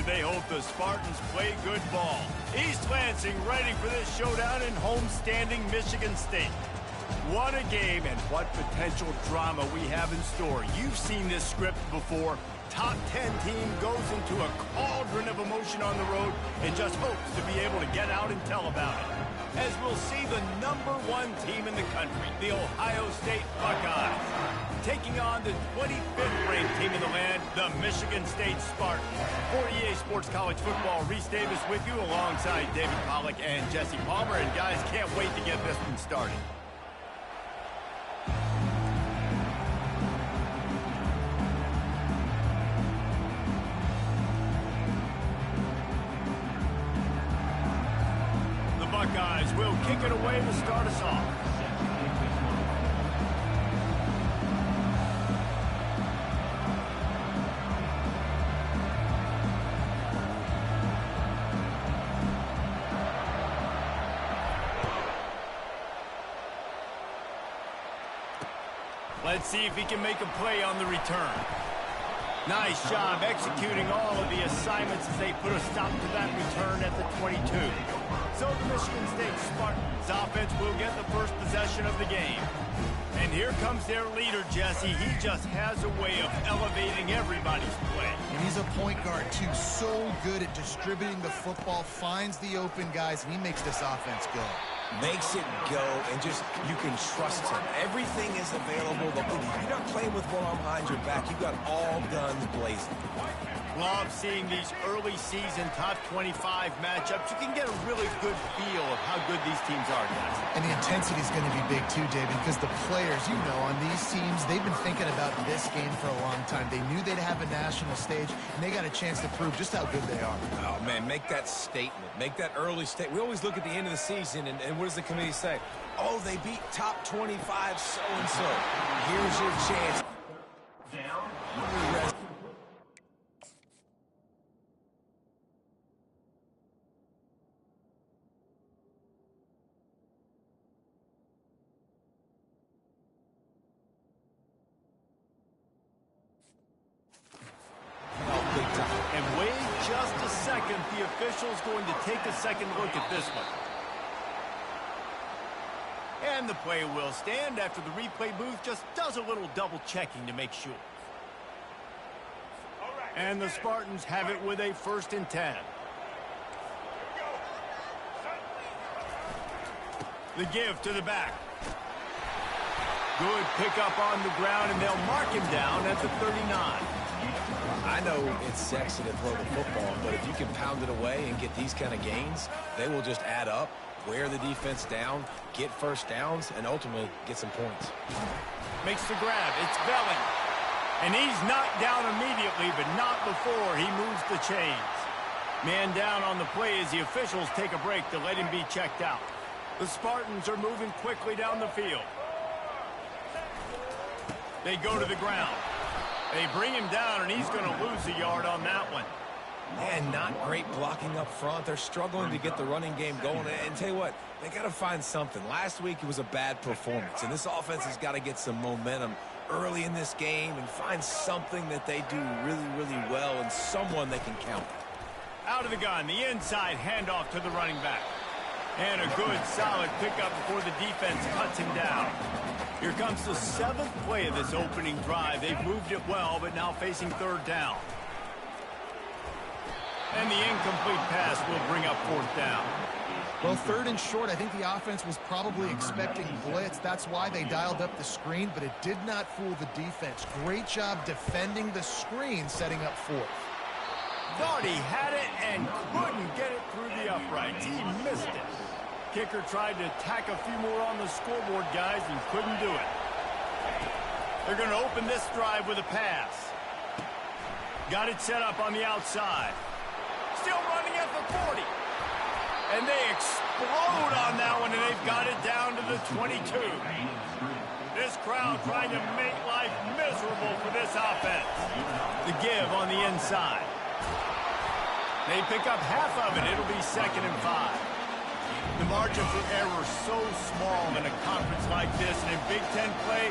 they hope the Spartans play good ball. East Lansing ready for this showdown in home-standing Michigan State. What a game and what potential drama we have in store. You've seen this script before. Top 10 team goes into a cauldron of emotion on the road and just hopes to be able to get out and tell about it. As we'll see the #1 team in the country, the Ohio State Buckeyes, taking on the 25th ranked team in the land, the Michigan State Spartans. For EA Sports College Football, Reese Davis with you alongside David Pollack and Jesse Palmer. And guys, can't wait to get this one started. Buckeyes will kick it away to start us off. Let's see if he can make a play on the return. Nice job executing all of the assignments as they put a stop to that return at the 22. So the Michigan State Spartans offense will get the first possession of the game. And here comes their leader, Jesse. He just has a way of elevating everybody's play. And he's a point guard, too. So good at distributing the football, finds the open guys, and he makes this offense go. Makes it go, and just, you can trust him. Everything is available. But if you're not playing with one arm behind your back, you've got all guns blazing. Love seeing these early season top 25 matchups. You can get a really good feel of how good these teams are, guys. And the intensity is going to be big too, David, because the players, you know, on these teams, they've been thinking about this game for a long time. They knew they'd have a national stage, and they got a chance to prove just how good they are. Oh, man, make that statement. Make that early statement. We always look at the end of the season, and what does the committee say? Oh, they beat top 25 so-and-so. Here's your chance. Down. And wait just a second, the official's going to take a second look at this one. And the play will stand after the replay booth just does a little double checking to make sure. And the Spartans have it with a 1st and 10. The give to the back. Good pickup on the ground, and they'll mark him down at the 39. I know it's sexy to throw the football, but if you can pound it away and get these kind of gains, they will just add up, wear the defense down, get first downs, and ultimately get some points. Makes the grab. It's Belling. And he's knocked down immediately, but not before he moves the chains. Man down on the play as the officials take a break to let him be checked out. The Spartans are moving quickly down the field. They go to the ground. They bring him down, and he's going to lose a yard on that one. Man, not great blocking up front. They're struggling to get the running game going. And tell you what, they got to find something. Last week, it was a bad performance, and this offense has got to get some momentum early in this game and find something that they do really, really well and someone they can count. Out of the gun, the inside handoff to the running back. And a good, solid pickup before the defense cuts him down. Here comes the 7th play of this opening drive. They've moved it well, but now facing 3rd down. And the incomplete pass will bring up 4th down. Well, 3rd and short, I think the offense was probably expecting blitz. That's why they dialed up the screen, but it did not fool the defense. Great job defending the screen, setting up 4th. Thought he had it and couldn't get it through the uprights. He missed it. Kicker tried to tack a few more on the scoreboard, guys, and couldn't do it. They're going to open this drive with a pass. Got it set up on the outside. Still running at the 40. And they explode on that one, and they've got it down to the 22. This crowd trying to make life miserable for this offense. The give on the inside. They pick up half of it. It'll be 2nd and 5. The margin for error so small in a conference like this, and in Big Ten play,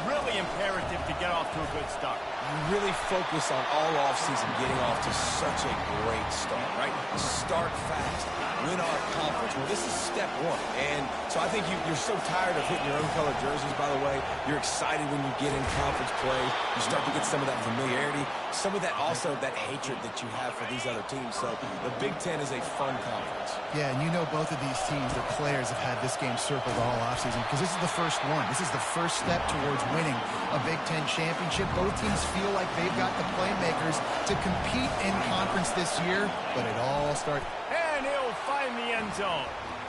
Really imperative to get off to a good start. You really focus on all offseason getting off to such a great start, right? Start fast, win our conference. Well, this is step one. And so I think you're so tired of hitting your own color jerseys, by the way. You're excited when you get in conference play. You start to get some of that familiarity, some of that also that hatred that you have for these other teams. So the Big Ten is a fun conference. Yeah, and you know both of these teams, their players have had this game circled all offseason because this is the first one. This is the first step towards winning a Big Ten championship. Both teams feel like they've got the playmakers to compete in conference this year, but it all starts. And he'll find the end zone.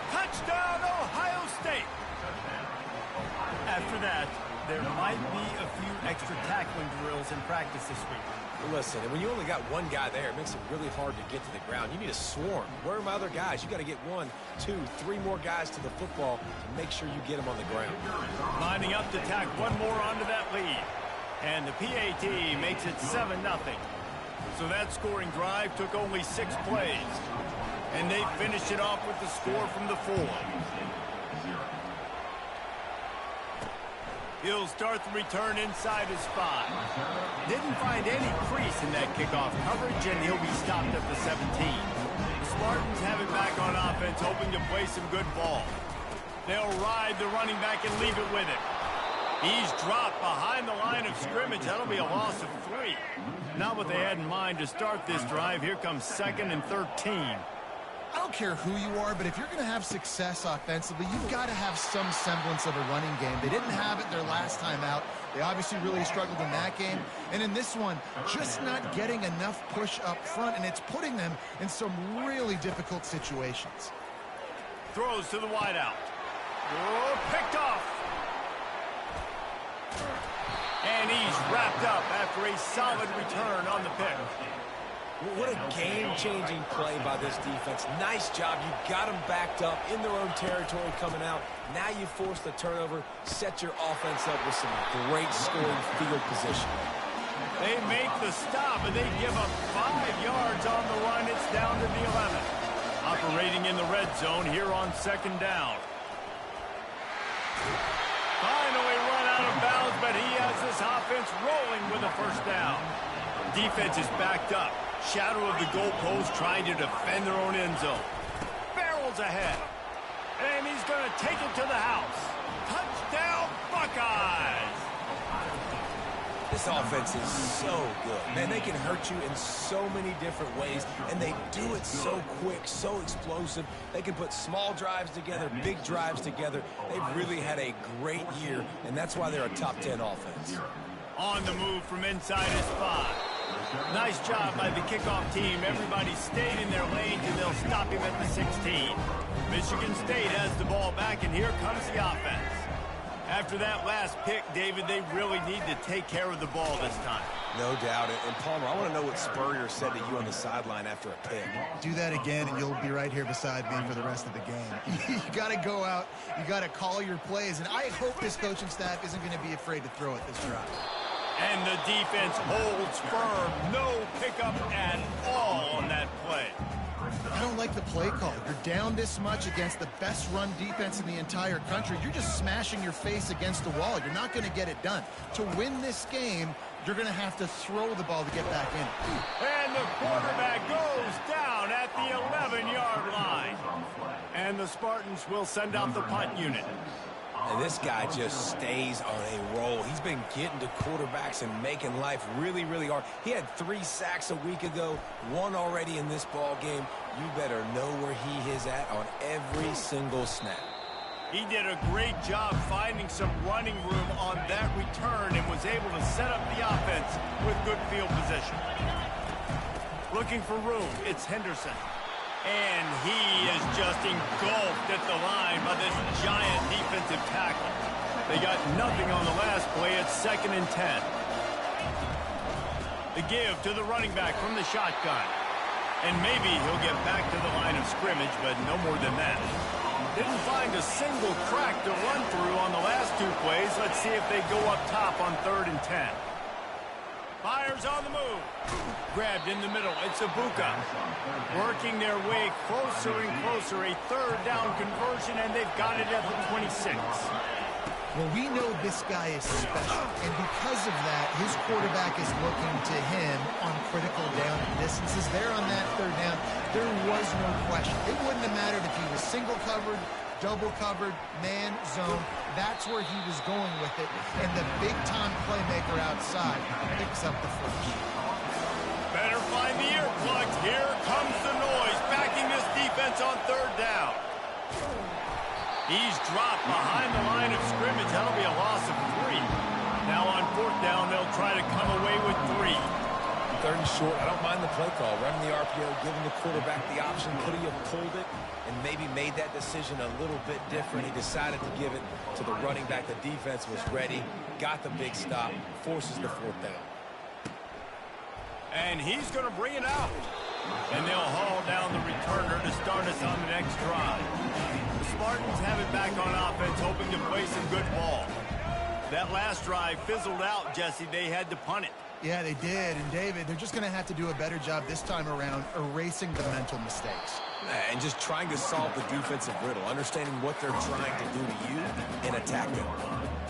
Touchdown, Ohio State. After that, there might be a few extra tackling drills in practice this week. Listen, and when you only got one guy there, it makes it really hard to get to the ground. You need a swarm. Where are my other guys? You got to get 1, 2, 3 more guys to the football to make sure you get them on the ground. Lining up to tack one more onto that lead. And the PAT makes it 7-0. So that scoring drive took only 6 plays. And they finished it off with the score from the 4. He'll start the return inside his 5. Didn't find any crease in that kickoff coverage, and he'll be stopped at the 17. The Spartans have it back on offense, hoping to play some good ball. They'll ride the running back and leave it with him. He's dropped behind the line of scrimmage. That'll be a loss of 3. Not what they had in mind to start this drive. Here comes 2nd and 13. I don't care who you are, but if you're going to have success offensively, you've got to have some semblance of a running game. They didn't have it their last time out. They obviously really struggled in that game. And in this one, just not getting enough push up front, and it's putting them in some really difficult situations. Throws to the wideout. Oh, picked off. And he's wrapped up after a solid return on the pick. What a game-changing play by this defense. Nice job. You got them backed up in their own territory coming out. Now you force the turnover, set your offense up with some great scoring field position. They make the stop, and they give up 5 yards on the run. It's down to the 11. Operating in the red zone here on 2nd down. Finally run out of bounds, but he has this offense rolling with a 1st down. Defense is backed up. Shadow of the goalpost trying to defend their own end zone. Barrels ahead. And he's going to take it to the house. Touchdown, Buckeyes! This offense is so good. Man, they can hurt you in so many different ways, and they do it so quick, so explosive. They can put small drives together, big drives together. They've really had a great year, and that's why they're a top 10 offense. On the move from inside his 5. Nice job by the kickoff team. Everybody stayed in their lanes, and they'll stop him at the 16. Michigan State has the ball back, and here comes the offense. After that last pick, David, they really need to take care of the ball this time. No doubt. And Palmer, I want to know what Spurrier said to you on the sideline after a pick. Do that again, and you'll be right here beside me for the rest of the game. You got to go out. You got to call your plays, and I hope this coaching staff isn't going to be afraid to throw it this drive. And the defense holds firm. No pickup at all on that play. I don't like the play call. You're down this much against the best run defense in the entire country. You're just smashing your face against the wall. You're not going to get it done. To win this game, you're going to have to throw the ball to get back in. And the quarterback goes down at the 11-yard line. And the Spartans will send out the punt unit. And this guy just stays on a roll. He's been getting to quarterbacks and making life really, really hard. He had 3 sacks a week ago, 1 already in this ball game. You better know where he is at on every single snap. He did a great job finding some running room on that return and was able to set up the offense with good field position. Looking for room, it's Henderson. And he is just engulfed at the line by this giant defensive tackle. They got nothing on the last play. It's 2nd and 10. The give to the running back from the shotgun. And maybe he'll get back to the line of scrimmage, but no more than that. Didn't find a single crack to run through on the last 2 plays. Let's see if they go up top on 3rd and 10. Fires on the move. Grabbed in the middle. It's Ibuka. Working their way closer and closer. A 3rd down conversion, and they've got it at the 26. Well, we know this guy is special, and because of that, his quarterback is looking to him on critical down distances. There on that third down, there was no question. It wouldn't have mattered if he was single covered, double covered, man, zone. That's where he was going with it, and the big-time playmaker outside picks up the flush. Better find the earplugs. Here comes the noise, backing this defense on third down. He's dropped behind the line of scrimmage. That'll be a loss of 3. Now on fourth down, they'll try to come away with 3. Third and short, I don't mind the play call. Running the RPO, giving the quarterback the option. Could he have pulled it and maybe made that decision a little bit different? He decided to give it to the running back. The defense was ready, got the big stop, forces the fourth down. And he's going to bring it out. And they'll haul down the returner to start us on the next drive. The Spartans have it back on offense, hoping to play some good ball. That last drive fizzled out, Jesse. They had to punt it. Yeah, they did. And, David, they're just going to have to do a better job this time around erasing the mental mistakes. And just trying to solve the defensive riddle, understanding what they're trying to do to you and attack them.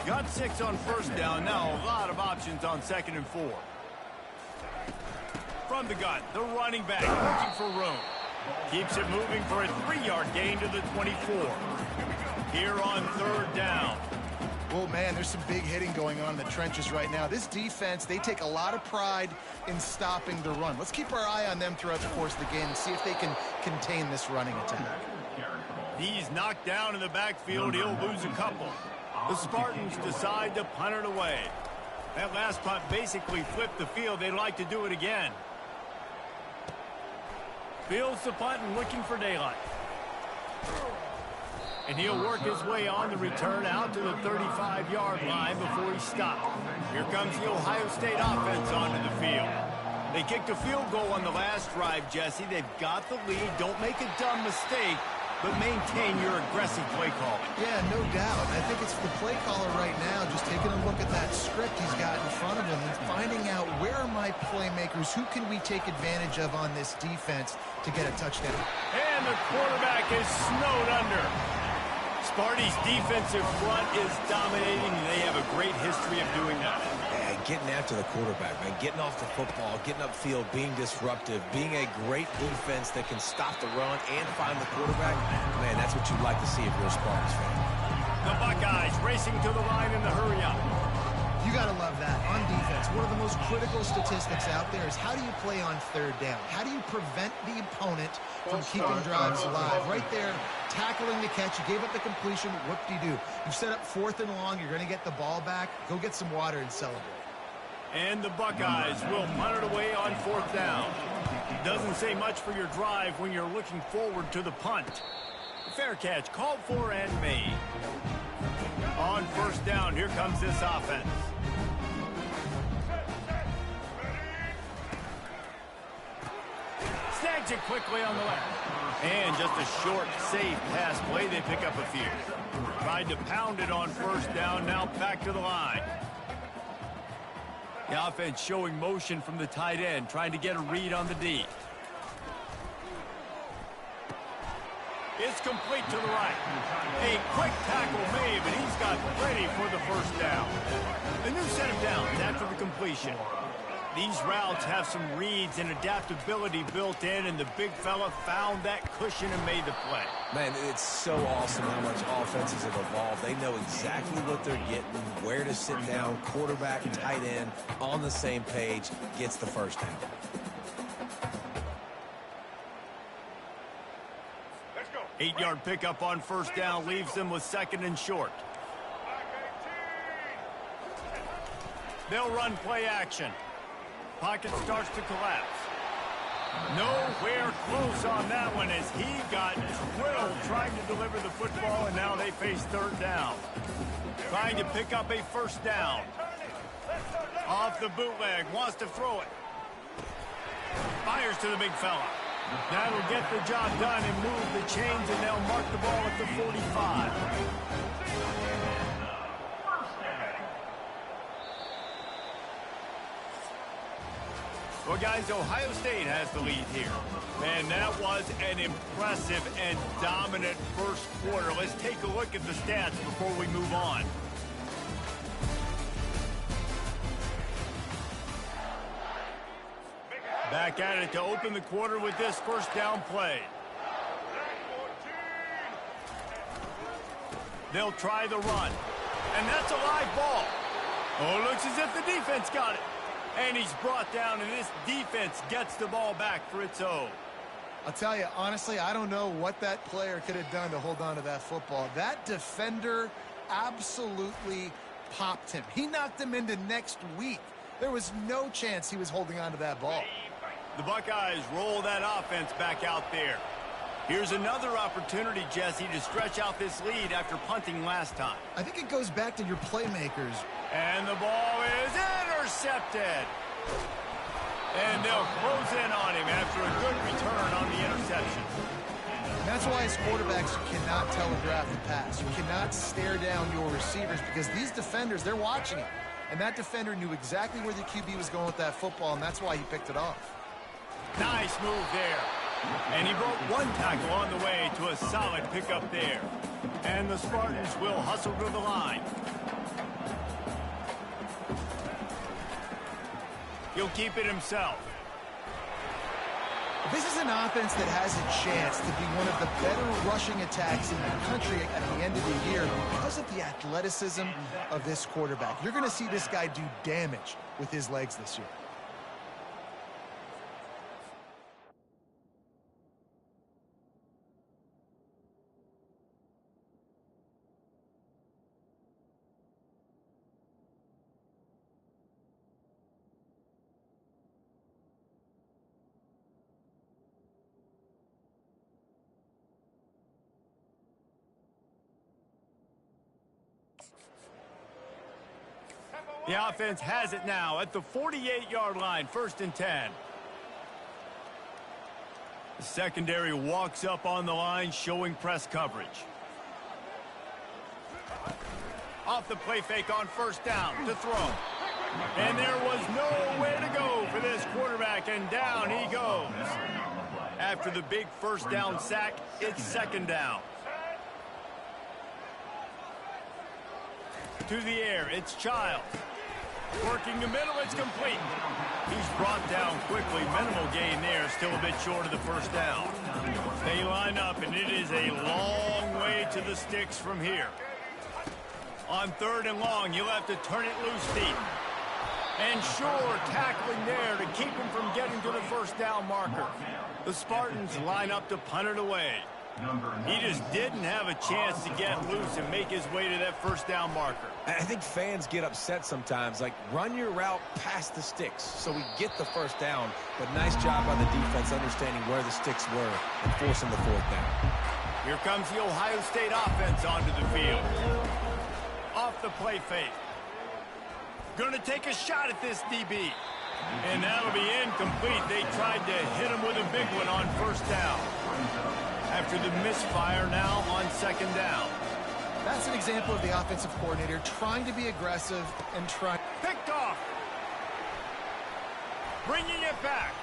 Got 6 on first down. Now a lot of options on 2nd and 4. From the gun, the running back looking for room. Keeps it moving for a 3-yard gain to the 24. Here on third down. Oh, man, there's some big hitting going on in the trenches right now. This defense, they take a lot of pride in stopping the run. Let's keep our eye on them throughout the course of the game and see if they can contain this running attack. He's knocked down in the backfield. He'll lose a couple. The Spartans decide to punt it away. That last punt basically flipped the field. They'd like to do it again. Fields the punt and looking for daylight. And he'll work his way on the return out to the 35-yard line before he stopped. Here comes the Ohio State offense onto the field. They kicked a field goal on the last drive, Jesse. They've got the lead. Don't make a dumb mistake, but maintain your aggressive play calling. Yeah, no doubt. I think it's the play caller right now just taking a look at that script he's got in front of him and finding out where are my playmakers, who can we take advantage of on this defense to get a touchdown. And the quarterback is snowed under. Sparty's defensive front is dominating. They have a great history of doing that. Yeah, getting after the quarterback, man. Getting off the football, getting upfield, being disruptive, being a great defense that can stop the run and find the quarterback. Man, that's what you'd like to see if you're a Spartans fan. The Buckeyes racing to the line in the hurry-up. You got to love that. On defense, one of the most critical statistics out there is how do you play on third down? How do you prevent the opponent from keeping drives alive? Right there, tackling the catch. You gave up the completion. What do you do? You set up 4th and long. You're going to get the ball back. Go get some water and celebrate. And the Buckeyes will punt it away on 4th down. Doesn't say much for your drive when you're looking forward to the punt. Fair catch called for and made. On 1st down, here comes this offense. Snags it quickly on the left. And just a short, safe pass play. They pick up a few. Tried to pound it on 1st down. Now back to the line. The offense showing motion from the tight end, trying to get a read on the D. It's complete to the right. A quick tackle made, but he's got ready for the 1st down. The new set of downs after the completion. These routes have some reads and adaptability built in, and the big fella found that cushion and made the play. Man, it's so awesome how much offenses have evolved. They know exactly what they're getting, where to sit down, quarterback, tight end, on the same page, gets the 1st down. Let's go. 8-yard pickup on 1st down leaves them with 2nd and short. They'll run play action. Pocket starts to collapse. Nowhere close on that one as he got drilled trying to deliver the football, and now they face 3rd down. Trying to pick up a 1st down. Off the bootleg, wants to throw it. Fires to the big fella. That'll get the job done and move the chains, and they'll mark the ball at the 45. Well, guys, Ohio State has the lead here. Man, that was an impressive and dominant 1st quarter. Let's take a look at the stats before we move on. Back at it to open the quarter with this first down play. They'll try the run. And that's a live ball. Oh, it looks as if the defense got it. And he's brought down, and this defense gets the ball back for its own. I'll tell you, honestly, I don't know what that player could have done to hold on to that football. That defender absolutely popped him. He knocked him into next week. There was no chance he was holding on to that ball. The Buckeyes roll that offense back out there. Here's another opportunity, Jesse, to stretch out this lead after punting last time. I think it goes back to your playmakers. And the ball is intercepted. And they'll close in on him after a good return on the interception. And that's why as quarterbacks, you cannot telegraph the pass. You cannot stare down your receivers because these defenders, they're watching it. And that defender knew exactly where the QB was going with that football, and that's why he picked it off. Nice move there. And he broke one tackle on the way to a solid pickup there. And the Spartans will hustle to the line. He'll keep it himself. This is an offense that has a chance to be one of the better rushing attacks in the country at the end of the year because of the athleticism of this quarterback. You're going to see this guy do damage with his legs this year. The offense has it now at the 48-yard line, 1st and 10. The secondary walks up on the line, showing press coverage. Off the play fake on 1st down to throw. And there was nowhere to go for this quarterback, and down he goes. After the big 1st down sack, it's 2nd down. To the air, it's Childs. Working the middle, it's complete. He's brought down quickly. Minimal gain there, still a bit short of the 1st down. They line up, and it is a long way to the sticks from here. On 3rd and long, you'll have to turn it loose deep. And sure, tackling there to keep him from getting to the 1st down marker. The Spartans line up to punt it away. He just didn't have a chance to get loose and make his way to that 1st down marker. I think fans get upset sometimes, like run your route past the sticks so we get the 1st down, but nice job by the defense understanding where the sticks were and forcing the 4th down. Here comes the Ohio State offense onto the field. Off the play fake. Gonna take a shot at this DB. And that'll be incomplete. They tried to hit him with a big one on 1st down. After the misfire now on 2nd down. That's an example of the offensive coordinator trying to be aggressive and trying. Picked off. Bringing it back.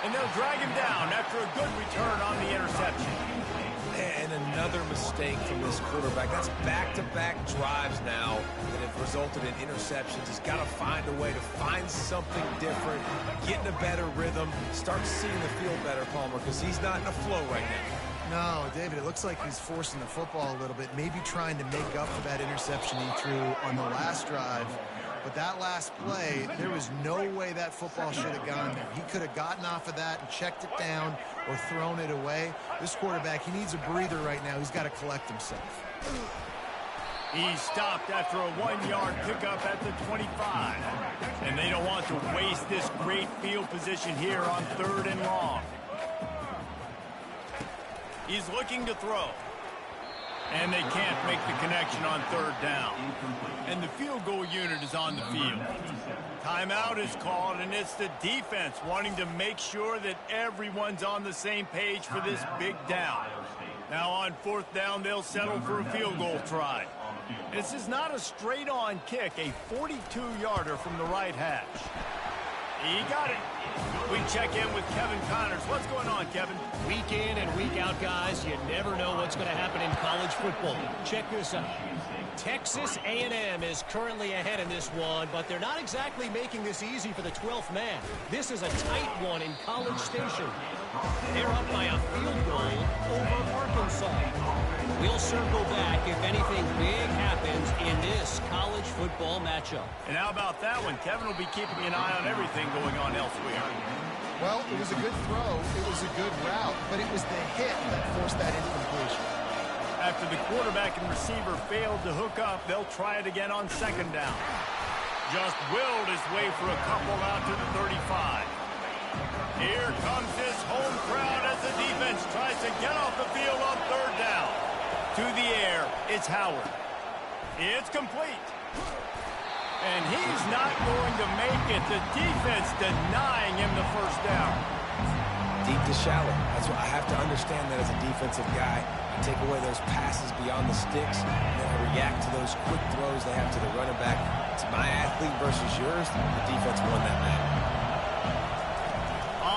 And they'll drag him down after a good return on the interception. And another mistake from this quarterback. That's back-to-back drives now that have resulted in interceptions. He's got to find a way to find something different, get in a better rhythm, start seeing the field better, Palmer, because he's not in a flow right now. No, David, it looks like he's forcing the football a little bit, maybe trying to make up for that interception he threw on the last drive. But that last play, there was no way that football should have gone there. He could have gotten off of that and checked it down or thrown it away. This quarterback, he needs a breather right now. He's got to collect himself. He's stopped after a 1-yard pickup at the 25. And they don't want to waste this great field position here on 3rd and long. He's looking to throw. And they can't make the connection on 3rd down. And the field goal unit is on the field. Timeout is called, and it's the defense wanting to make sure that everyone's on the same page for this big down. Now on 4th down, they'll settle for a field goal try. This is not a straight-on kick, a 42-yarder from the right hash. He got it. We check in with Kevin Connors. What's going on, Kevin? Week in and week out, guys, you never know what's going to happen in college football. Check this out. Texas A&M is currently ahead in this one, but they're not exactly making this easy for the 12th man. This is a tight one in College Station. They're up by a field goal over Arkansas. We'll circle back if anything big happens in this college football matchup. And how about that one? Kevin will be keeping an eye on everything going on elsewhere. Well, it was a good throw. It was a good route, but it was the hit that forced that incompletion. After the quarterback and receiver failed to hook up, they'll try it again on second down. Just willed his way for a couple out to the 35. Here comes this home crowd as the defense tries to get off the field on third down. To the air, it's Howard. It's complete. And he's not going to make it. The defense denying him the first down. Deep to shallow. That's what I have to understand that as a defensive guy. I take away those passes beyond the sticks, and then I react to those quick throws they have to the running back. It's my athlete versus yours. The defense won that battle.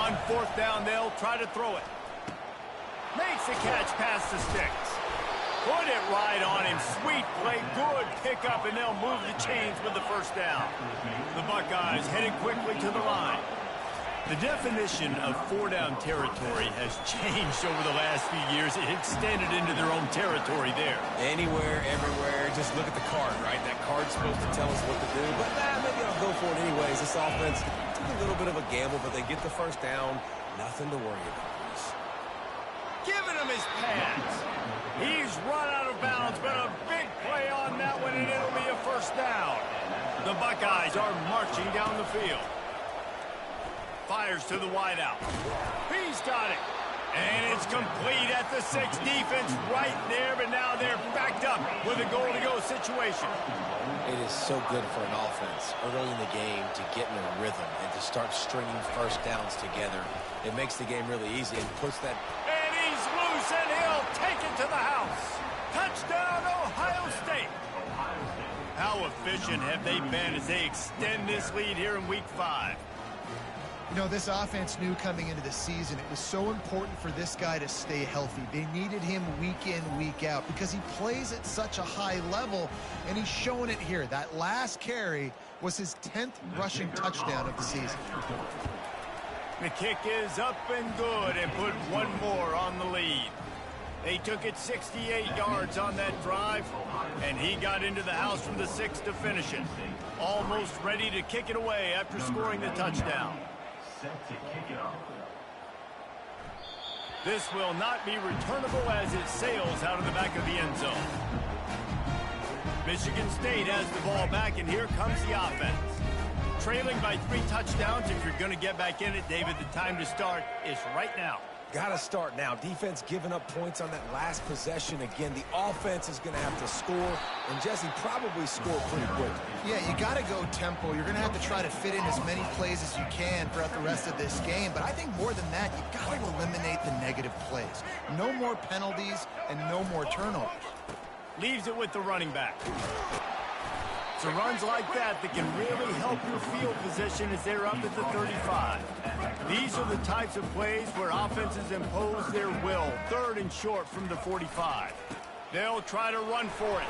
On fourth down, they'll try to throw it. Makes the catch past the sticks. Put it right on him. Sweet play. Good pickup, and they'll move the chains with the first down. The Buckeyes headed quickly to the line. The definition of four-down territory has changed over the last few years. It extended into their own territory there. Anywhere, everywhere, just look at the card, right? That card's supposed to tell us what to do, but maybe I'll go for it anyways. This offense took a little bit of a gamble, but they get the first down. Nothing to worry about. Giving him his pads. He's run out of bounds, but a big play on that one, and it'll be a first down. The Buckeyes are marching down the field. Fires to the wideout. He's got it. And it's complete at the 6. Defense right there, but now they're backed up with a goal-to-go situation. It is so good for an offense early in the game to get in a rhythm and to start stringing first downs together. It makes the game really easy and puts that... And he's loose, and he'll take it to the house. Touchdown, Ohio State. How efficient have they been as they extend this lead here in Week 5? You know, this offense knew coming into the season it was so important for this guy to stay healthy. They needed him week in, week out because he plays at such a high level, and he's showing it here. That last carry was his 10th rushing touchdown of the season. The kick is up and good and put one more on the lead. They took it 68 yards on that drive, and he got into the house from the 6 to finish it. Almost ready to kick it away after scoring the touchdown. This will not be returnable as it sails out of the back of the end zone. Michigan State has the ball back, and here comes the offense. Trailing by 3 touchdowns. If you're going to get back in it, David, the time to start is right now. Got to start now. Defense giving up points on that last possession. Again, the offense is going to have to score, and Jesse probably score pretty quick. Yeah, you got to go tempo. You're going to have to try to fit in as many plays as you can throughout the rest of this game. But I think more than that, you've got to eliminate the negative plays. No more penalties and no more turnovers. Leaves it with the running back. So runs like that can really help your field position as they're up at the 35. These are the types of plays where offenses impose their will. 3rd and short from the 45. They'll try to run for it.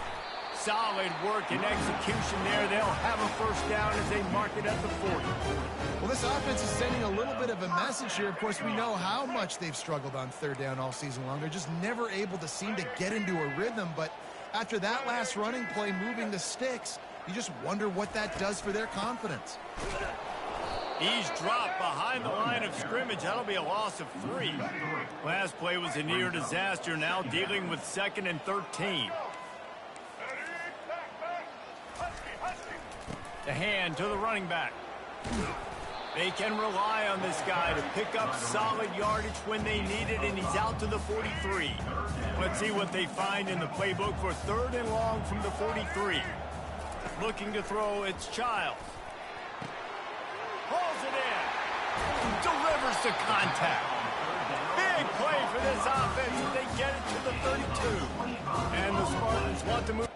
Solid work and execution there. They'll have a first down as they mark it at the 40. Well, this offense is sending a little bit of a message here. Of course, we know how much they've struggled on 3rd down all season long. They're just never able to seem to get into a rhythm. But after that last running play moving the sticks, you just wonder what that does for their confidence. He's dropped behind the line of scrimmage. That'll be a loss of 3. Last play was a near disaster. Now dealing with 2nd and 13. The hand to the running back. They can rely on this guy to pick up solid yardage when they need it, and he's out to the 43. Let's see what they find in the playbook for 3rd and long from the 43. Looking to throw, it's Childs. Pulls it in. Delivers to contact. Big play for this offense as they get it to the 32. And the Spartans want to move.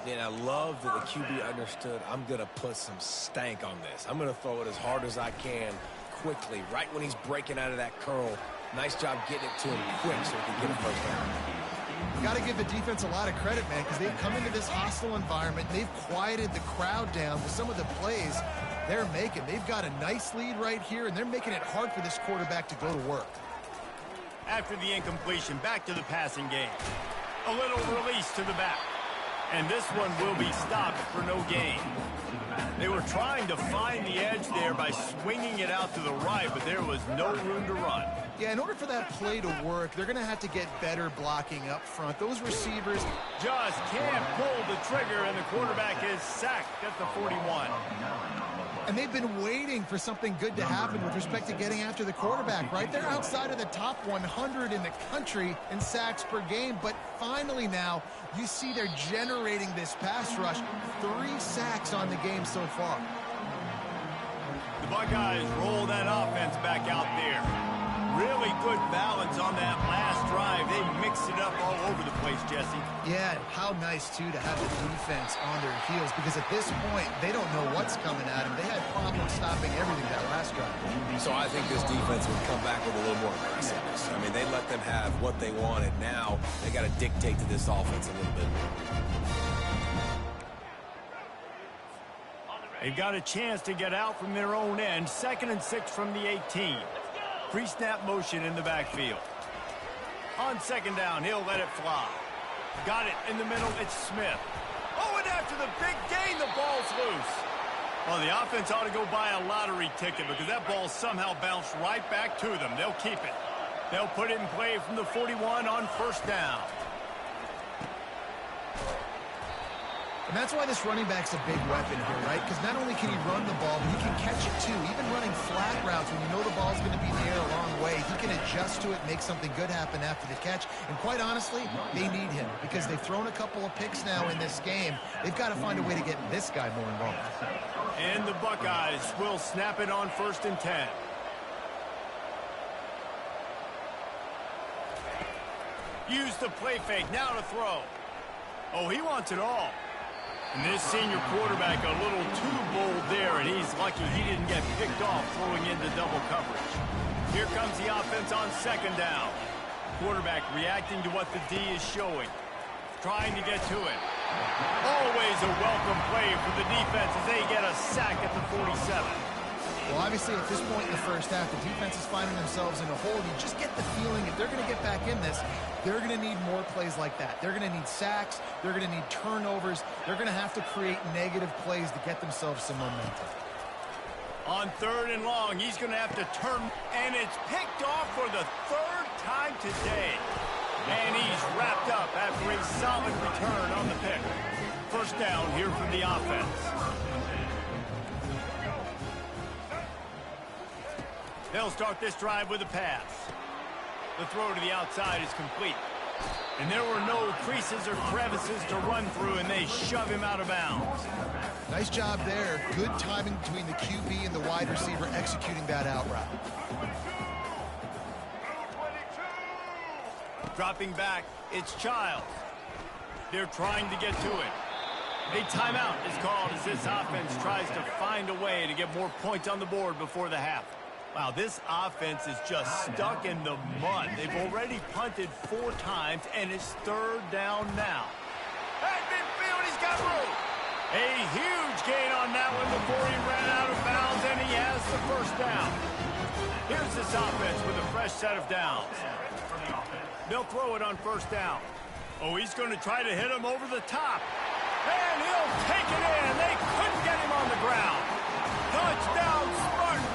And I love that the QB understood, I'm going to put some stank on this. I'm going to throw it as hard as I can quickly, right when he's breaking out of that curl. Nice job getting it to him quick so he can get a first down. You got to give the defense a lot of credit, man, because they've come into this hostile environment. They've quieted the crowd down with some of the plays they're making. They've got a nice lead right here, and they're making it hard for this quarterback to go to work. After the incompletion, back to the passing game. A little release to the back. And this one will be stopped for no gain. They were trying to find the edge there by swinging it out to the right, but there was no room to run. Yeah, in order for that play to work, they're going to have to get better blocking up front. Those receivers just can't pull the trigger, and the quarterback is sacked at the 41. And they've been waiting for something good to happen with respect to getting after the quarterback, right? They're outside of the top 100 in the country in sacks per game, but finally now you see they're generating this pass rush. 3 sacks on the game so far. The Buckeyes roll that offense back out there. Really good balance on that last drive. They mixed it up all over the place, Jesse. Yeah, how nice, too, to have the defense on their heels, because at this point, they don't know what's coming at them. They had problems stopping everything that last drive. So I think this defense would come back with a little more aggressiveness. I mean, they let them have what they wanted. Now they got to dictate to this offense a little bit. They've got a chance to get out from their own end. 2nd and 6 from the 18. Pre-snap motion in the backfield. On 2nd down, he'll let it fly. Got it in the middle, it's Smith. Oh, and after the big gain, the ball's loose. Well, the offense ought to go buy a lottery ticket because that ball somehow bounced right back to them. They'll keep it. They'll put it in play from the 41 on 1st down. And that's why this running back's a big weapon here, right? Because not only can he run the ball, but he can catch it too. Even running flat routes when you know the ball's going to be in the air a long way, he can adjust to it, make something good happen after the catch. And quite honestly, they need him because they've thrown a couple of picks now in this game. They've got to find a way to get this guy more involved. And the Buckeyes will snap it on 1st and 10. Use the play fake, now to throw. Oh, he wants it all. And this senior quarterback a little too bold there, and he's lucky he didn't get picked off throwing into double coverage. Here comes the offense on 2nd down. Quarterback reacting to what the D is showing. Trying to get to it. Always a welcome play for the defense as they get a sack at the 47. Well, obviously, at this point in the first half, the defense is finding themselves in a hole. You just get the feeling if they're going to get back in this, they're going to need more plays like that. They're going to need sacks. They're going to need turnovers. They're going to have to create negative plays to get themselves some momentum. On 3rd and long, he's going to have to turn, and it's picked off for the 3rd time today. And he's wrapped up after a solid return on the pick. 1st down here from the offense. They'll start this drive with a pass. The throw to the outside is complete. And there were no creases or crevices to run through, and they shove him out of bounds. Nice job there. Good timing between the QB and the wide receiver executing that out route. Dropping back, it's Childs. They're trying to get to it. A timeout is called as this offense tries to find a way to get more points on the board before the half. Wow, this offense is just stuck in the mud. They've already punted 4 times, and it's 3rd down now. At midfield, he's got room. A huge gain on that one before he ran out of bounds, and he has the 1st down. Here's this offense with a fresh set of downs. They'll throw it on 1st down. Oh, he's going to try to hit him over the top. And he'll take it in. They couldn't get him on the ground. Touchdown, Spartans.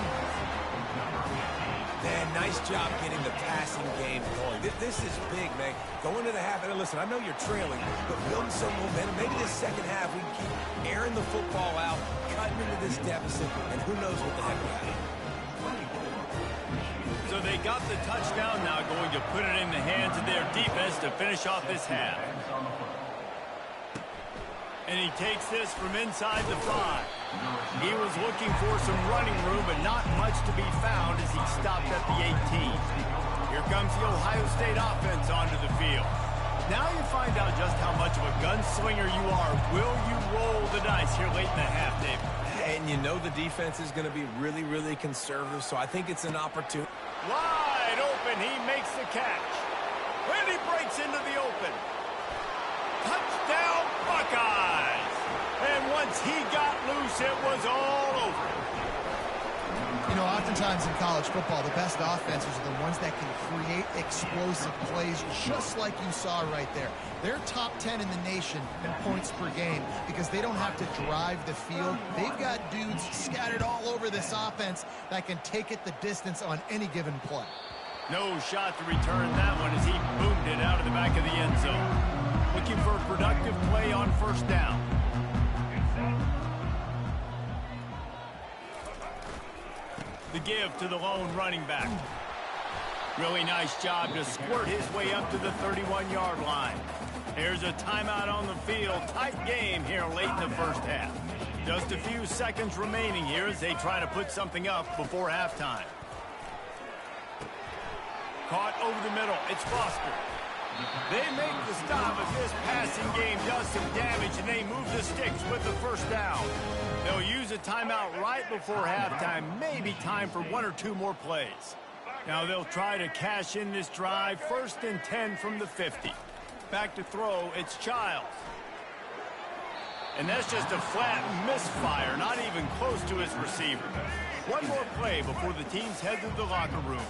Man, nice job getting the passing game going. This is big, man. Going to the half, and listen, I know you're trailing, but building some momentum. Maybe this 2nd half we can keep airing the football out, cutting into this deficit, and who knows what the heck will happen. So they got the touchdown, now going to put it in the hands of their defense to finish off this half. And he takes this from inside the 5. He was looking for some running room, but not much to be found as he stopped at the 18. Here comes the Ohio State offense onto the field. Now you find out just how much of a gunslinger you are. Will you roll the dice here late in the half, David? And you know the defense is going to be really, really conservative, so I think it's an opportunity. Wide open, he makes the catch. And he breaks into the open. Touchdown, Buckeyes! And once he got loose, it was all over. You know, oftentimes in college football, the best offenses are the ones that can create explosive plays, just like you saw right there. They're top 10 in the nation in points per game because they don't have to drive the field. They've got dudes scattered all over this offense that can take it the distance on any given play. No shot to return that one as he boomed it out of the back of the end zone. Looking for a productive play on first down. The give to the lone running back. Really nice job to squirt his way up to the 31-yard line. There's a timeout on the field. Tight game here late in the first half. Just a few seconds remaining here as they try to put something up before halftime. Caught over the middle. It's Foster. They make the stop as this passing game does some damage, and they move the sticks with the first down. They'll use a timeout right before halftime, maybe time for one or two more plays. Now they'll try to cash in this drive, 1st and 10 from the 50. Back to throw, it's Childs. And that's just a flat misfire, not even close to his receiver. One more play before the teams head to the locker rooms.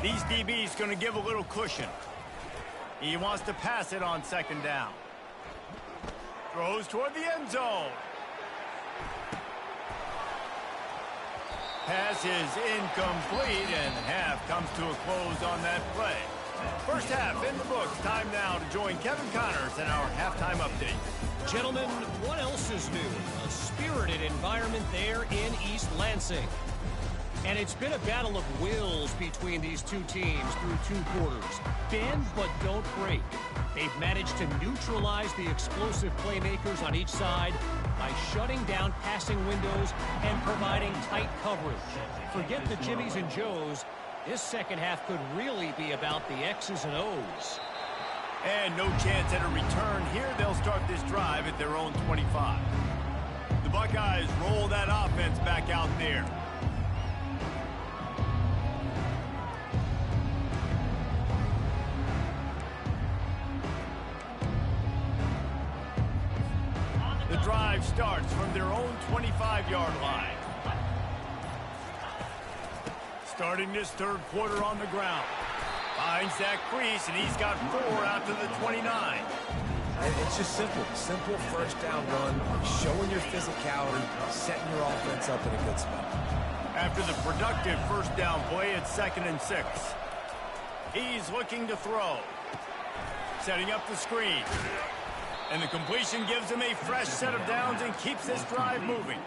These DBs going to give a little cushion. He wants to pass it on 2nd down. Throws toward the end zone. Pass is incomplete, and half comes to a close on that play. First half in the books. Time now to join Kevin Connors in our halftime update. Gentlemen, what else is new? A spirited environment there in East Lansing. And it's been a battle of wills between these two teams through 2 quarters. Bend but don't break. They've managed to neutralize the explosive playmakers on each side by shutting down passing windows and providing tight coverage. Forget the Jimmies and Joes. This second half could really be about the X's and O's. And no chance at a return here. They'll start this drive at their own 25. The Buckeyes roll that offense back out there. The drive starts from their own 25-yard line. Starting this 3rd quarter on the ground. Finds that crease, and he's got 4 out to the 29. And it's just simple. Simple first down run, showing your physicality, setting your offense up in a good spot. After the productive first down play, it's 2nd and 6. He's looking to throw. Setting up the screen. And the completion gives him a fresh set of downs and keeps this drive moving.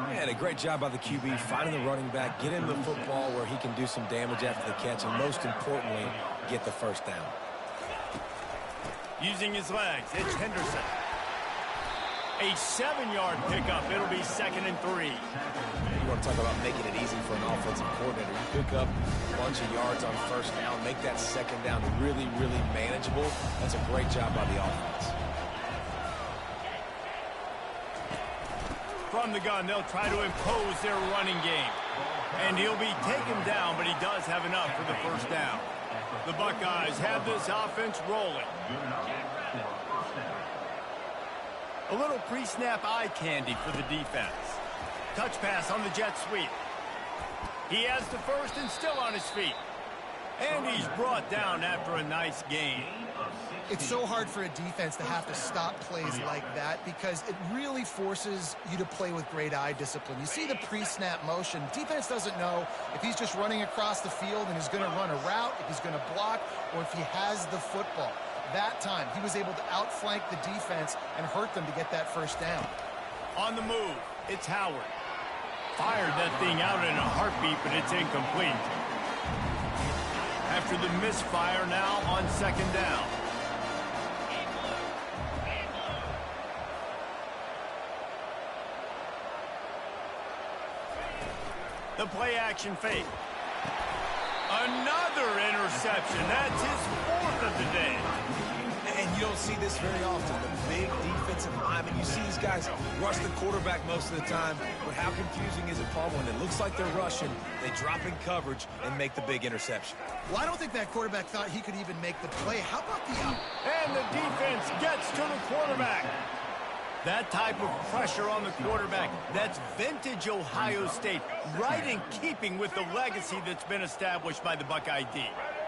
And a great job by the QB, finding the running back, get him the football where he can do some damage after the catch, and most importantly, get the first down. Using his legs, it's Henderson. A 7-yard pickup. It'll be 2nd and 3. You want to talk about making it easy for an offensive coordinator. You pick up a bunch of yards on first down, make that 2nd down really, really manageable. That's a great job by the offense. From the gun, they'll try to impose their running game. And he'll be taken down, but he does have enough for the first down. The Buckeyes have this offense rolling. A little pre-snap eye candy for the defense. Touch pass on the jet sweep. He has the first and still on his feet. And he's brought down after a nice gain. It's so hard for a defense to have to stop plays like that because it really forces you to play with great eye discipline. You see the pre-snap motion. Defense doesn't know if he's just running across the field and he's going to run a route, if he's going to block, or if he has the football. That time, he was able to outflank the defense and hurt them to get that first down. On the move, it's Howard. Fired that thing out in a heartbeat, but it's incomplete. After the misfire, now on 2nd down. The play action fake. Another interception. That's his fourth of the day. And you don't see this very often. The big defensive linemen, you see these guys rush the quarterback most of the time, but how confusing is it, Paul, when it looks like they're rushing, they drop in coverage and make the big interception? Well, I don't think that quarterback thought he could even make the play. How about the out? And the defense gets to the quarterback. That type of pressure on the quarterback, that's vintage Ohio State, right in keeping with the legacy that's been established by the Buckeye D.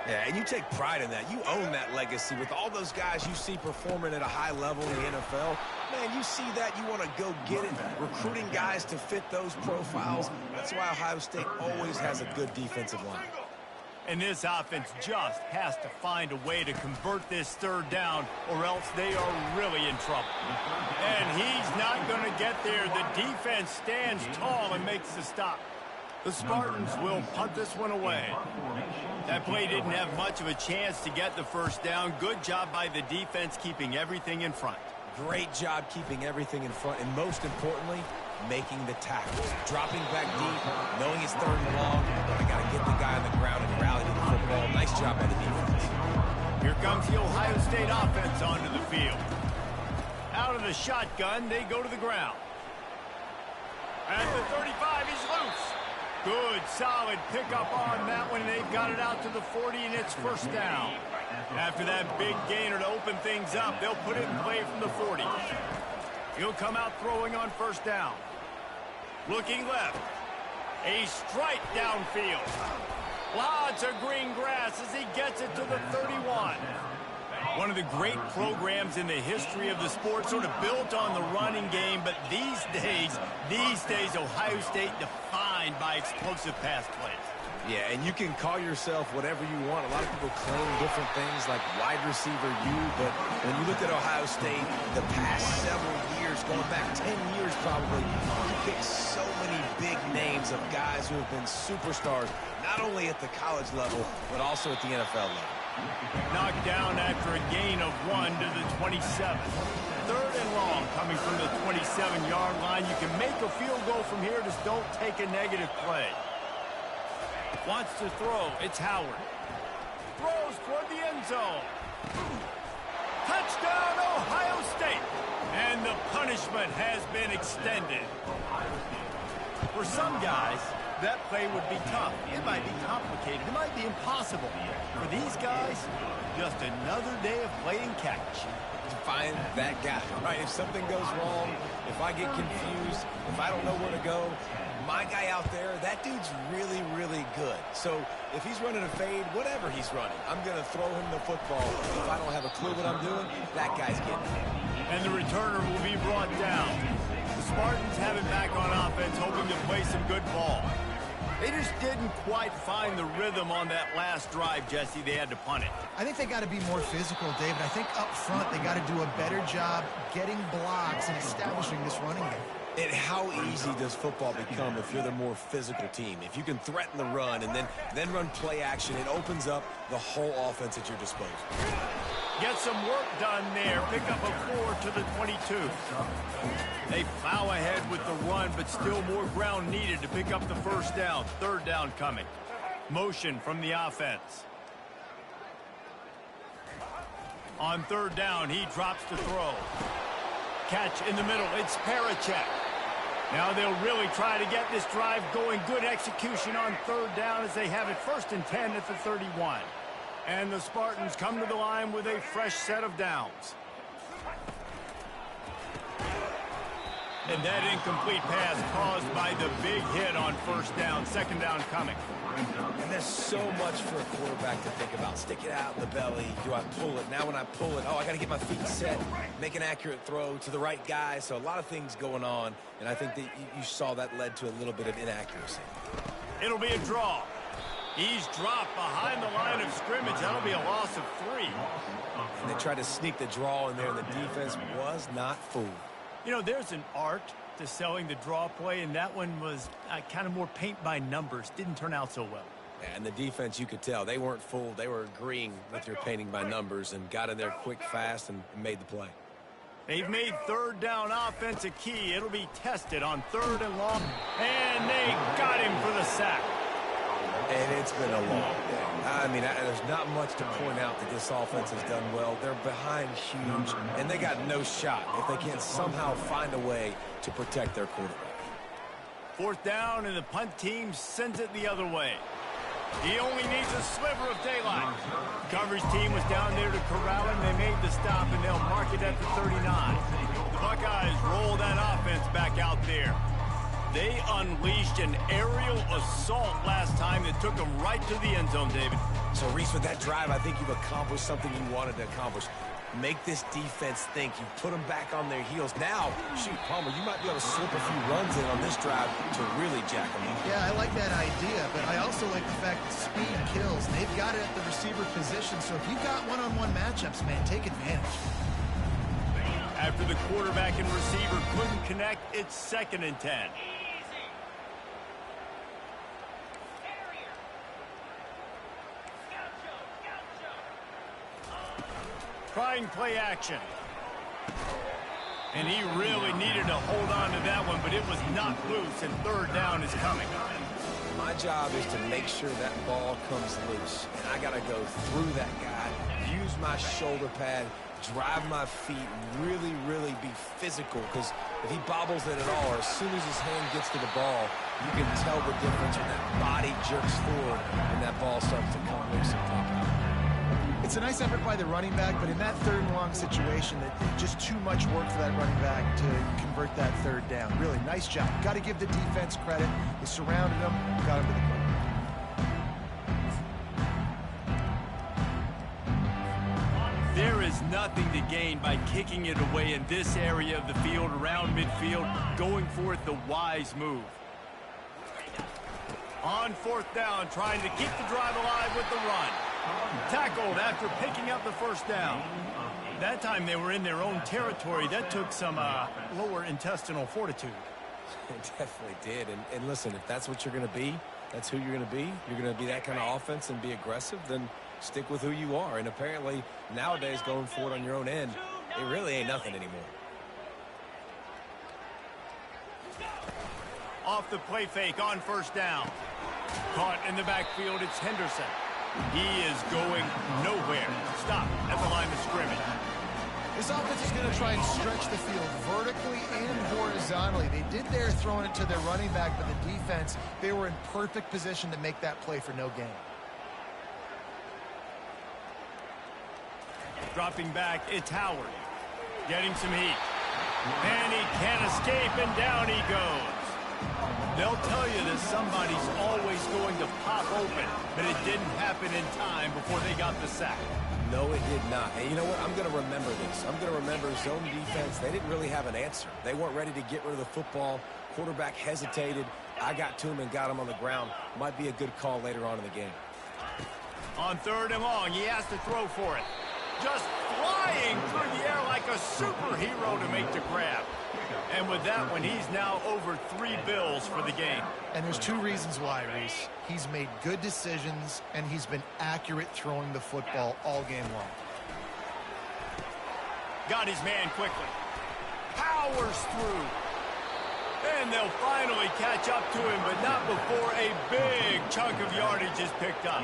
Yeah, and you take pride in that. You own that legacy with all those guys you see performing at a high level in the NFL. Man, you see that, you want to go get it, recruiting guys to fit those profiles. That's why Ohio State always has a good defensive line. And this offense just has to find a way to convert this third down, or else they are really in trouble. And he's not going to get there. The defense stands tall and makes the stop. The Spartans will punt this one away. That play didn't have much of a chance to get the first down. Good job by the defense keeping everything in front. Great job keeping everything in front, and most importantly, making the tackles. Dropping back deep, knowing it's third and long, but I got to get the guy on the ground and rally to the football. Nice job by the defense. Here comes the Ohio State offense onto the field. Out of the shotgun, they go to the ground. At the 35, he's loose. Good, solid pickup on that one. They've got it out to the 40, and it's first down. After that big gainer to open things up, they'll put it in play from the 40. He'll come out throwing on first down. Looking left. A strike downfield. Lots of green grass as he gets it to the 31. One of the great programs in the history of the sport, sort of built on the running game, but these days, Ohio State defined by explosive pass plays. Yeah, and you can call yourself whatever you want. A lot of people claim different things like wide receiver U, but when you look at Ohio State, the past several years, going back 10 years probably, you pick so many big names of guys who have been superstars, not only at the college level, but also at the NFL level. Knocked down after a gain of 1 to the 27. Third and long coming from the 27-yard line. You can make a field goal from here, just don't take a negative play. Wants to throw. It's Howard. Throws toward the end zone. Touchdown, Ohio State. And the punishment has been extended. For some guys, that play would be tough. It might be complicated. It might be impossible. For these guys, just another day of playing catch. Find that guy, right? If something goes wrong, if I get confused, if I don't know where to go, my guy out there, that dude's really, really good. So if he's running a fade, whatever he's running, I'm going to throw him the football. If I don't have a clue what I'm doing, that guy's getting it. And the returner will be brought down. The Spartans have it back on offense, hoping to play some good ball. They just didn't quite find the rhythm on that last drive, Jesse. They had to punt it. I think they got to be more physical, David. I think up front they got to do a better job getting blocks and establishing this running game. And how easy does football become if you're the more physical team? If you can threaten the run and then run play action, it opens up the whole offense at your disposal. Get some work done there. Pick up a 4 to the 22. They plow ahead with the run, but still more ground needed to pick up the first down. Third down coming. Motion from the offense. On third down, he drops to throw. Catch in the middle. It's Parachek. Now they'll really try to get this drive going. Good execution on third down as they have it first and 10 at the 31. And the Spartans come to the line with a fresh set of downs. And that incomplete pass caused by the big hit on first down. Second down coming. And there's so much for a quarterback to think about. Stick it out in the belly. Do I pull it? Now when I pull it, I got to get my feet set, make an accurate throw to the right guy. So a lot of things going on, and I think that you saw that led to a little bit of inaccuracy. It'll be a draw. He's dropped behind the line of scrimmage. That'll be a loss of 3. And they tried to sneak the draw in there, and the defense was not fooled. You know, there's an art to selling the draw play, and that one was kind of more paint by numbers. Didn't turn out so well. And the defense, you could tell, they weren't fooled. They were agreeing with their painting by numbers and got in there quick, fast, and made the play. They've made third down offense a key. It'll be tested on third and long, and they got him for the sack. And it's been a long day. I mean, there's not much to point out that this offense has done well. They're behind huge, and they got no shot if they can't somehow find a way to protect their quarterback. 4th down, and the punt team sends it the other way. He only needs a sliver of daylight. The coverage team was down there to corral him. They made the stop, and they'll mark it at the 39. The Buckeyes roll that offense back out there. They unleashed an aerial assault last time that took them right to the end zone, David. So, Reese, with that drive, I think you've accomplished something you wanted to accomplish. Make this defense think. You put them back on their heels. Now, shoot, Palmer, you might be able to slip a few runs in on this drive to really jack them up. Yeah, I like that idea, but I also like the fact that speed kills. They've got it at the receiver position, so if you've got one-on-one matchups, man, take advantage. After the quarterback and receiver couldn't connect, it's 2nd and 10. Trying play action. And he really needed to hold on to that one, but it was knocked loose, and 3rd down is coming. My job is to make sure that ball comes loose, and I got to go through that guy, use my shoulder pad, drive my feet, really, really be physical, because if he bobbles it at all, or as soon as his hand gets to the ball, you can tell the difference when that body jerks forward and that ball starts to come loose and pop out. It's a nice effort by the running back, but in that 3rd and long situation, just too much work for that running back to convert that 3rd down. Really nice job. Got to give the defense credit. They surrounded him, got him to the ground. There is nothing to gain by kicking it away in this area of the field, around midfield, going for it the wise move. On 4th down, trying to keep the drive alive with the run. Tackled after picking up the 1st down. That time they were in their own territory. That took some lower intestinal fortitude. It definitely did. And listen, if that's what you're going to be, that's who you're going to be. You're going to be that kind of offense and be aggressive, then stick with who you are. And apparently, nowadays, going forward on your own end, it really ain't nothing anymore. Off the play fake on 1st down. Caught in the backfield, it's Henderson. He is going nowhere. Stop at the line of scrimmage. This offense is going to try and stretch the field vertically and horizontally. They did there throwing it to their running back, but the defense, they were in perfect position to make that play for no gain. Dropping back, it's Howard. Getting some heat. And he can't escape, and down he goes. They'll tell you that somebody's always going to pop open, but it didn't happen in time before they got the sack. No, it did not. And you know what? I'm going to remember this. I'm going to remember zone defense. They didn't really have an answer. They weren't ready to get rid of the football. Quarterback hesitated. I got to him and got him on the ground. Might be a good call later on in the game. On 3rd and long, he has to throw for it. Just flying through the air like a superhero to make the grab. And with that one, he's now over 3 bills for the game. And there's 2 reasons why, Reese. He's made good decisions, and he's been accurate throwing the football all game long. Got his man quickly. Powers through. And they'll finally catch up to him, but not before a big chunk of yardage is picked up.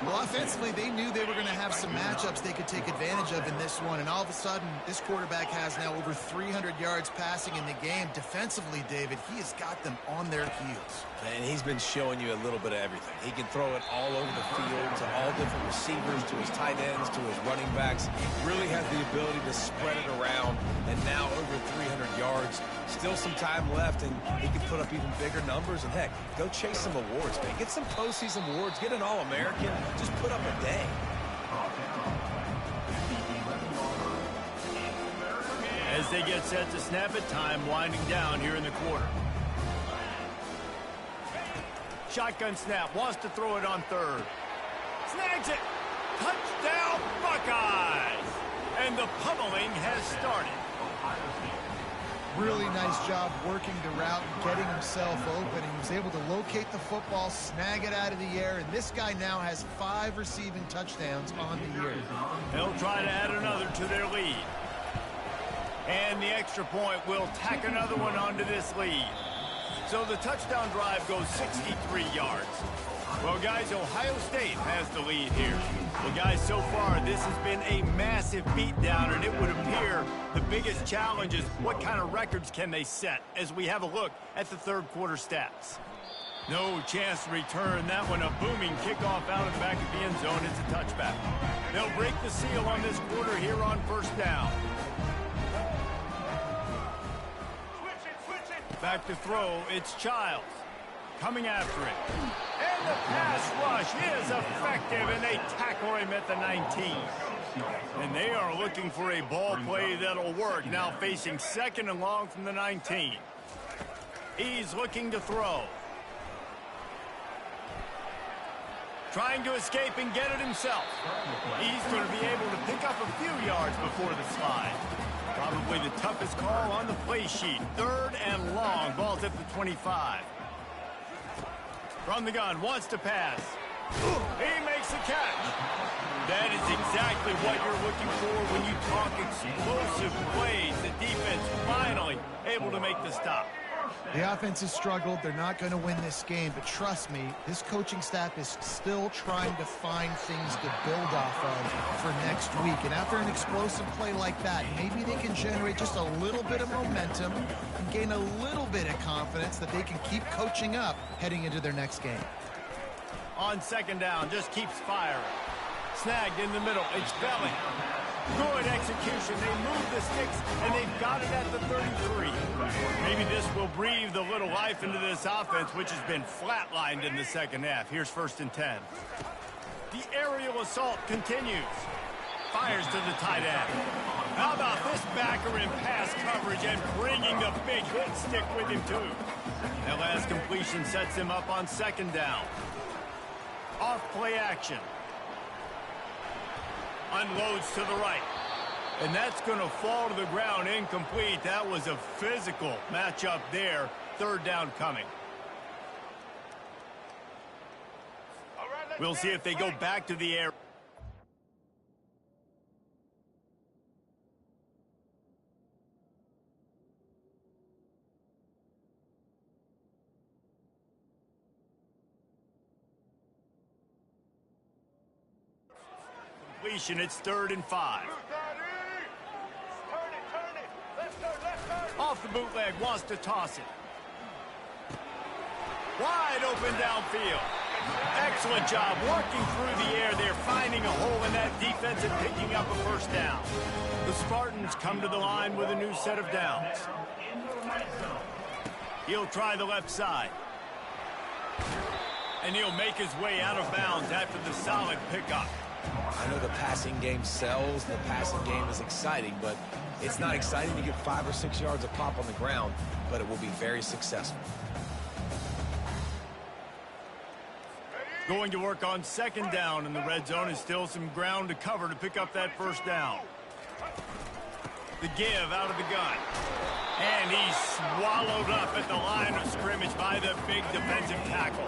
Well, offensively, they knew they were going to have some matchups they could take advantage of in this one, and all of a sudden, this quarterback has now over 300 yards passing in the game. Defensively, David, he has got them on their heels. And he's been showing you a little bit of everything. He can throw it all over the field to all different receivers, to his tight ends, to his running backs. Really has the ability to spread it around, and now over 300 yards. Still some time left, and he can put up even bigger numbers. And, heck, go chase some awards, man. Get some postseason awards. Get an All-American. Just put up a day. As they get set to snap it, time winding down here in the quarter. Shotgun snap, wants to throw it on 3rd. Snags it. Touchdown, Buckeyes. And the pummeling has started. Really nice job working the route and getting himself open. He was able to locate the football, snag it out of the air, and this guy now has 5 receiving touchdowns on the year. They'll try to add another to their lead. And the extra point will tack another one onto this lead. So the touchdown drive goes 63 yards. Well, guys, Ohio State has the lead here. Well, guys, so far, this has been a massive beatdown, and it would appear the biggest challenge is what kind of records can they set as we have a look at the third quarter stats. No chance to return that one. A booming kickoff out of the back of the end zone. It's a touchback. They'll break the seal on this quarter here on first down. Back to throw, it's Childs. Coming after it. And the pass rush is effective, and they tackle him at the 19. And they are looking for a ball play that'll work. Now facing second and long from the 19. He's looking to throw. Trying to escape and get it himself. He's going to be able to pick up a few yards before the slide. Probably the toughest call on the play sheet. Third and long. Ball's at the 25. From the gun, wants to pass. He makes the catch. That is exactly what you're looking for when you talk explosive plays. The defense finally able to make the stop. The offense has struggled. They're not going to win this game, but trust me, this coaching staff is still trying to find things to build off of for next week. And after an explosive play like that, maybe they can generate just a little bit of momentum and gain a little bit of confidence that they can keep coaching up heading into their next game. On second down, just keeps firing. Snagged in the middle. It's Belly. Good execution. They move the sticks, and they've got it at the 33. Maybe this will breathe a little life into this offense, which has been flatlined in the second half. Here's first and 10. The aerial assault continues. Fires to the tight end. How about this backer in pass coverage and bringing the big hit stick with him, too. That last completion sets him up on second down. Off play action. Unloads to the right. And that's going to fall to the ground incomplete. That was a physical matchup there. Third down coming. We'll see if they go back to the air. It's third and 5. Off the bootleg, wants to toss it. Wide open downfield. Excellent job working through the air. They're finding a hole in that defense and picking up a first down. The Spartans come to the line with a new set of downs. He'll try the left side. And he'll make his way out of bounds after the solid pickup. I know the passing game sells, the passing game is exciting, but it's not exciting to get 5 or 6 yards of pop on the ground, but it will be very successful. Going to work on second down in the red zone, is still some ground to cover to pick up that first down. The give out of the gun. And he's swallowed up at the line of scrimmage by the big defensive tackle.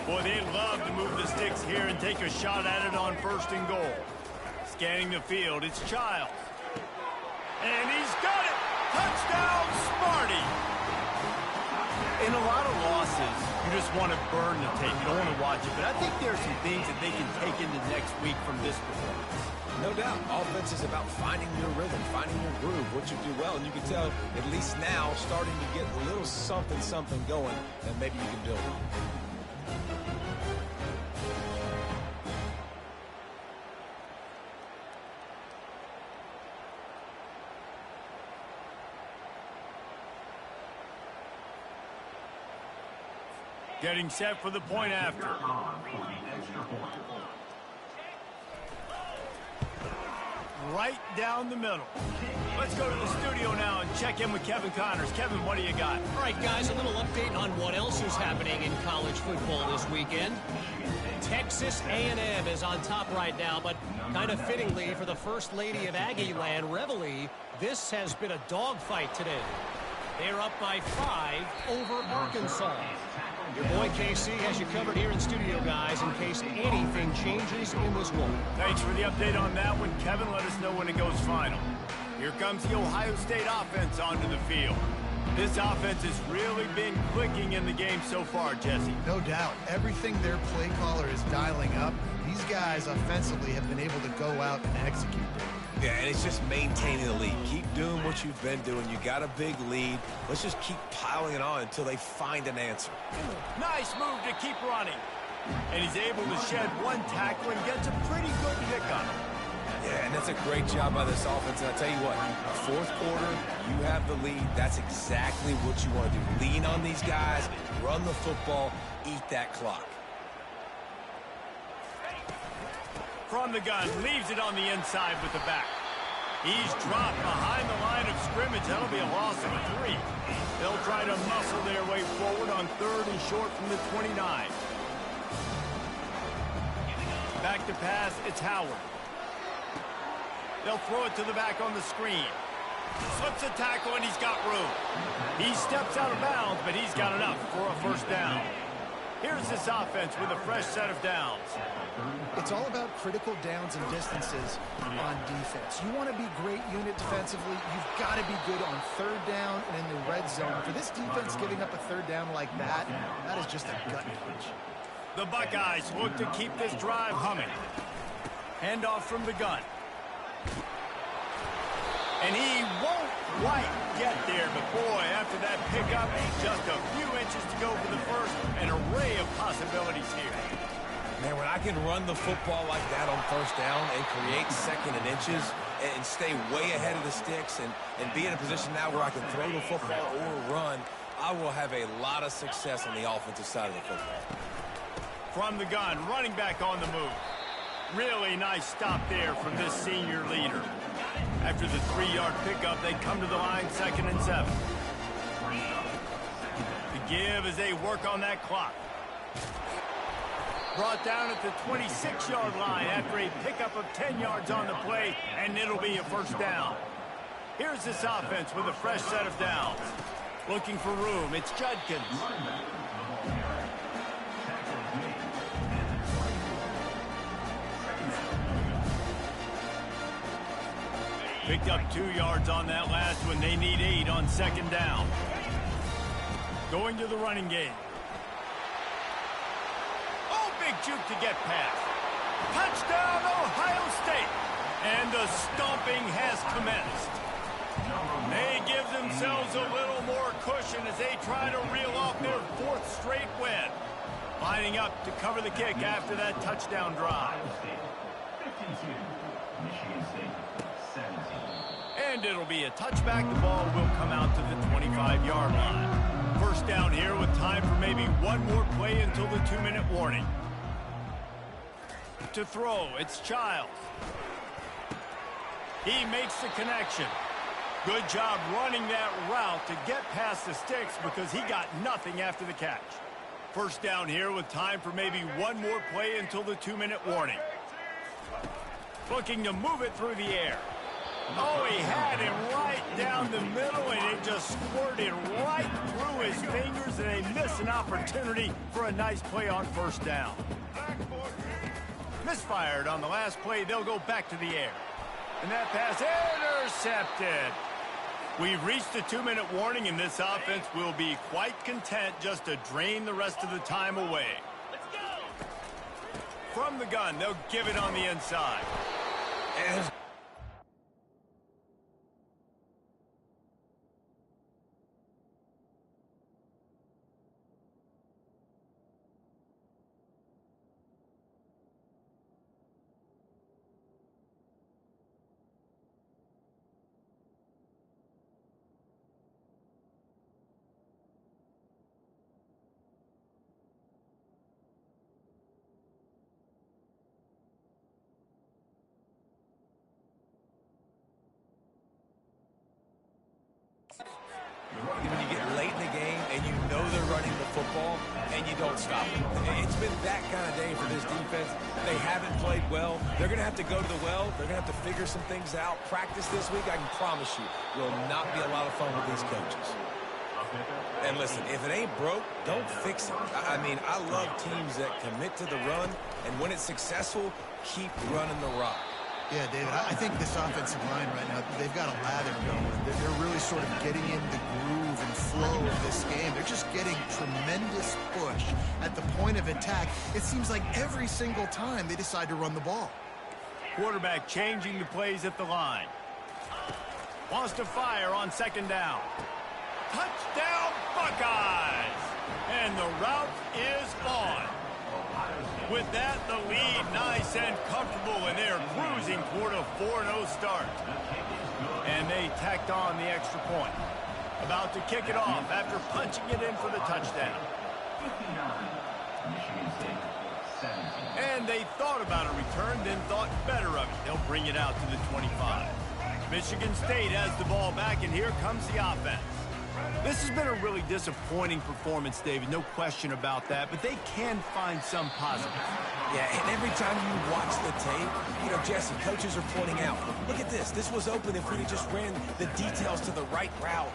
Boy, they love to move the sticks here and take a shot at it on first and goal. Scanning the field, it's Childs. And he's got it! Touchdown, Sparty! In a lot of losses, you just want to burn the tape. You don't want to watch it. But I think there are some things that they can take into next week from this performance. No doubt. Offense is about finding your rhythm, finding your groove, what you do well. And you can tell, at least now, starting to get a little something going that maybe you can build on. Getting set for the point after. Right down the middle. Let's go to the studio now and check in with Kevin Connors. Kevin, what do you got? All right, guys, a little update on what else is happening in college football this weekend. Texas A&M is on top right now, but kind of fittingly for the First Lady of Aggie Land, Reveille, this has been a dogfight today. They're up by 5 over Arkansas. Your boy KC has you covered here in studio, guys, in case anything changes in this one. Thanks for the update on that one, Kevin. Let us know when it goes final. Here comes the Ohio State offense onto the field. This offense has really been clicking in the game so far, Jesse. No doubt. Everything their play caller is dialing up, these guys offensively have been able to go out and execute. Yeah, and it's just maintaining the lead. Keep doing what you've been doing. You got a big lead. Let's just keep piling it on until they find an answer. Nice move to keep running. And he's able to shed one tackle and gets a pretty good pickup. Yeah, and that's a great job by this offense. And I'll tell you what, fourth quarter, you have the lead. That's exactly what you want to do. Lean on these guys, run the football, eat that clock. From the gun, leaves it on the inside with the back. He's dropped behind the line of scrimmage. That'll be a loss of 3. They'll try to muscle their way forward on 3rd and short from the 29. Back to pass, it's Howard. They'll throw it to the back on the screen. Slips a tackle, and he's got room. He steps out of bounds, but he's got enough for a first down. Here's this offense with a fresh set of downs. It's all about critical downs and distances on defense. You want to be great unit defensively. You've got to be good on 3rd down and in the red zone. For this defense giving up a 3rd down like that, that is just a gut punch. The Buckeyes look to keep this drive humming. Handoff from the gun. And he won't quite get there, but boy, after that pickup, just a few inches to go for the first. An array of possibilities here. Man, when I can run the football like that on 1st down and create 2nd and inches and stay way ahead of the sticks and be in a position now where I can throw the football or run, I will have a lot of success on the offensive side of the football. From the gun, running back on the move. Really nice stop there from this senior leader. After the 3-yard pickup, they come to the line 2nd and 7. The give as they work on that clock. Brought down at the 26-yard line after a pickup of 10 yards on the play, and it'll be a first down. Here's this offense with a fresh set of downs. Looking for room, it's Judkins. Picked up 2 yards on that last one. They need 8 on 2nd down. Going to the running game. Oh, big juke to get past. Touchdown, Ohio State. And the stomping has commenced. They give themselves a little more cushion as they try to reel off their 4th straight win. Lining up to cover the kick after that touchdown drive. And it'll be a touchback. The ball will come out to the 25-yard line. First down here with time for maybe one more play until the 2-minute warning. To throw, it's Childs. He makes the connection. Good job running that route to get past the sticks because he got nothing after the catch. First down here with time for maybe one more play until the 2-minute warning. Looking to move it through the air. Oh, he had him right down the middle, and it just squirted right through his fingers, and they miss an opportunity for a nice play on first down. Misfired on the last play. They'll go back to the air. And that pass intercepted. We've reached the 2-minute warning, and this offense will be quite content just to drain the rest of the time away. Let's go. From the gun, they'll give it on the inside. And when you get late in the game and you know they're running the football and you don't stop them. It's been that kind of day for this defense. They haven't played well. They're going to have to go to the well. They're going to have to figure some things out. Practice this week, I can promise you, will not be a lot of fun with these coaches. And listen, if it ain't broke, don't fix it. I mean, I love teams that commit to the run, and when it's successful, keep running the rock. Yeah, David, I think this offensive line right now, they've got a lather going. They're really sort of getting in the groove and flow of this game. They're just getting tremendous push at the point of attack. It seems like every single time they decide to run the ball. Quarterback changing the plays at the line. Wants to fire on second down. Touchdown, Buckeyes! And the route is on. With that, the lead nice and comfortable, and they're cruising toward a 4-0 start. And they tacked on the extra point. About to kick it off after punching it in for the touchdown. And they thought about a return, then thought better of it. They'll bring it out to the 25. Michigan State has the ball back, and here comes the offense. This has been a really disappointing performance, David, no question about that, but they can find some positives. Yeah, and every time you watch the tape, you know, Jesse, coaches are pointing out, look at this. This was open if we just ran the details to the right route,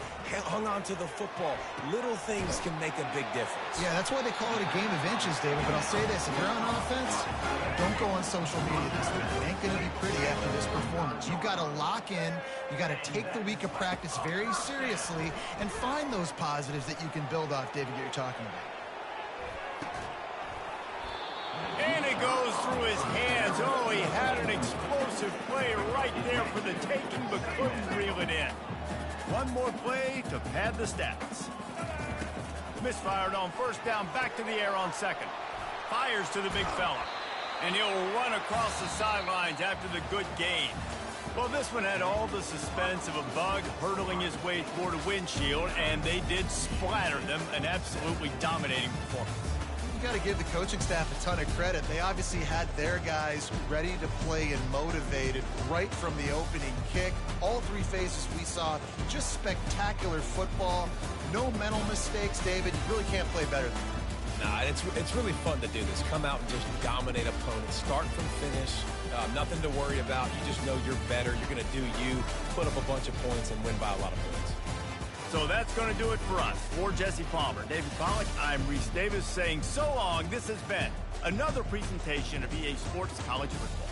hung on to the football. Little things can make a big difference. Yeah, that's why they call it a game of inches, David. But I'll say this, if you're on offense, don't go on social media this week. It ain't going to be pretty after this performance. You've got to lock in. You've got to take the week of practice very seriously and find those positives that you can build off, David, that you're talking about. And it goes through his hands. Oh, he had an explosive play right there for the taking, but couldn't reel it in. One more play to pad the stats. Misfired on first down, back to the air on second. Fires to the big fella. And he'll run across the sidelines after the good gain. Well, this one had all the suspense of a bug hurtling his way toward a windshield, and they did splatter them. An absolutely dominating performance. You got to give the coaching staff a ton of credit. They obviously had their guys ready to play and motivated right from the opening kick. All three phases we saw, just spectacular football. No mental mistakes, David. You really can't play better than that. Nah, it's really fun to do this. Come out and just dominate opponents. Start from finish. Nothing to worry about. You just know you're better. You're going to do you, put up a bunch of points, and win by a lot of points. So that's going to do it for us. For Jesse Palmer, David Pollack, I'm Reese Davis saying so long. This has been another presentation of EA Sports College Football.